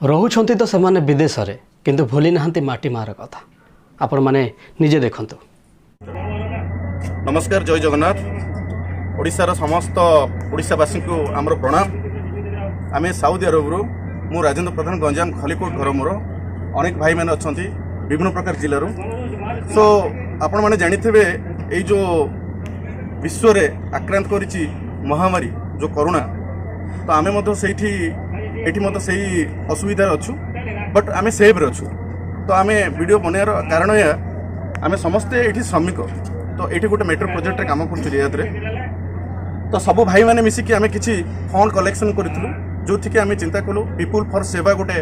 रोचंती तो सेमाने विदेश रे किंतु भूली नहांती माटी मार कथा आपण माने निजे देखंतु। नमस्कार, जय जगन्नाथ। ओडिशार समस्त ओडिशावासी को आमर प्रणाम। आम साउदी अरब मु राजेंद्र प्रधान गंजाम खलीकोट घर मोर अनेक भाई मैंने अच्छा विभिन्न प्रकार जिलूर। सो आपण मैंने जानिथिबे एई जो विश्व रे आक्रांत करिछि महामारी जो कोरोना, तो आमे मतो सेठी एठी मतो सेही असुविधा अच्छु, बट आमे सेव रे अच्छु। तो आमे वीडियो बनार कारण या आमे समस्ते एठी श्रमिक, तो एठी गोटे मेट्रो प्रोजेक्ट रे काम करछु रियाद रे। तो सब भाई माने मिसिकी आमे किछि फंड कलेक्शन करथिलु, जोथि के आमे चिंता कलु पीपुल फॉर सेवा गोटे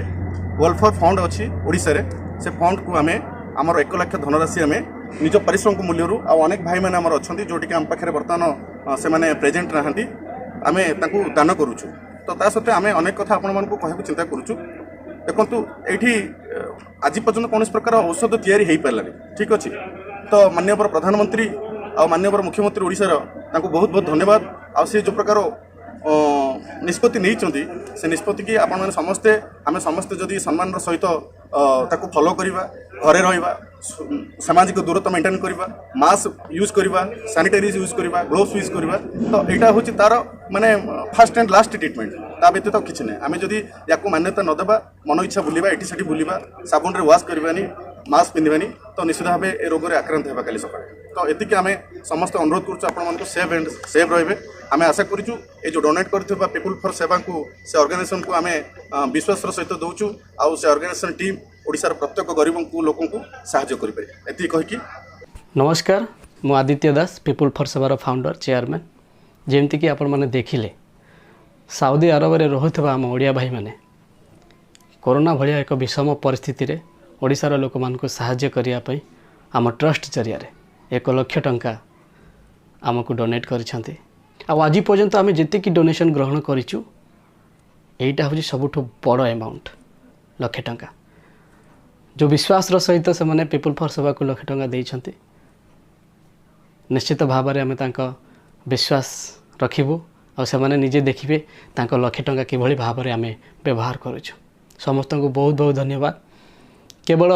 वेलफेयर फंड अछि ओडिसा रे। से फंड को आमे हमर 1 लाख धनराशि आमे निज परिश्रम को मूल्य रू अनेक भाई मैंने आमर अच्छा जोटि आम पाखे बर्तमान से मैंने प्रेजेंट नहांती आमे ताकू दान करुचु। तो ता सत्वे आमे अनेक कथा आपण मानकु कहबो चिंता करुचु। देखंतु एठी आज पर्यंत कौन प्रकार औषध तैयारी हो पारानी, ठीक अच्छे। तो माननीय प्रधानमंत्री आ माननीय मुख्यमंत्री ओडिशार तांको बहुत बहुत धन्यवाद। आ से जो प्रकार निष्पत्ति नहीं से निष्पत्ति की आपण मैंने समस्ते आम समस्ते जदि सम्मान सहित ताकू फॉलो करवा, घरे रहिबा, सामाजिक दूरत्व मेंटेन करवा, मास्क यूज करवा, सैनिटाइज यूज करवा, ग्लोव्स यूज करवा। तो यहाँ हूँ तार माने फास्ट एंड लास्ट ट्रिटमेंट। ता व्यतीत तो किसी ना आम जदि या मान्यता नदेबा, मन इच्छा बुलवा, एटी सेठी बुलवा, साबुन रे वाश करवानी, मास्क पिंधवानी, तो निश्चित भाव ए रोग में आक्रांत होगा काली सकाଳେ। तो एतिक आम समस्त अनुरोध करूँ सेव एंड सेव रे। आम आशा करूँ ये जो डोनेट करथिबा पीपुल फॉर सेवा को से ऑर्गेनाइजेशन को आम विश्वास सहित दौचु। आउ से ऑर्गेनाइजेशन टीम ओडिशार प्रत्येक गरीब को लोक को साहाय्य करें। एति कहीकि नमस्कार, मु आदित्य दास, पीपुल फॉर सेवार फाउंडर चेयरमैन। जेमती कि आपण माने देखिले साउदी अरब रे रहुथबा आम ओडिया भाई माने कोरोना भलिया एक विषम परिस्थिति रे ओडिशार लोक मानकु साहाय्य करिया पई आम ट्रस्ट जरिया रे 1 लाख टंका आमको डोनेट करिसंती। आज पर्यंत आम जी डोनेशन ग्रहण करूँ यहीटा हूँ सबुठ बड़ एमाउंट 1 लाख टंका, जो विश्वास सहित से मैंने पीपुल फॉर सेवा को 1 लाख टंका देइछंती। निश्चित भाव में आम विश्वास रखिबू और से मैंने निजे देखिए 1 लाख टंका किभली भाव में आम व्यवहार करूँ। समस्त को बहुत बहुत धन्यवाद। केवल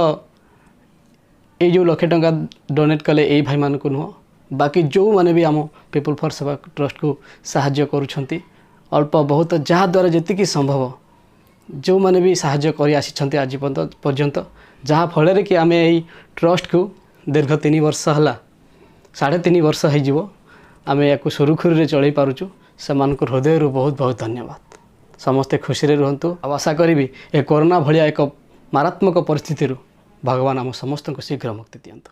ये जो 1 लाख टंका डोनेट कले यही भाई मान को नुह, बाकी जो माने भी आम पीपुल फॉर सेवा ट्रस्ट को साहाय्य करुछंती अल्प बहुत जहाँ द्वारा जी संभव जो माने भी साहाय्य कर आसी आज पर्यंत, जहाँ फल कि आम यही ट्रस्ट को दीर्घ 3 वर्ष है 3.5 वर्ष हो आम या सुरुखुरी चल पारुचु। से हृदय बहुत बहुत धन्यवाद। समस्ते खुशी रुहतु। आशा करी ए कोरोना भलिया एक मारात्मक परिस्थिति भगवान आम समस्त को शीघ्र मुक्ति दियंतु।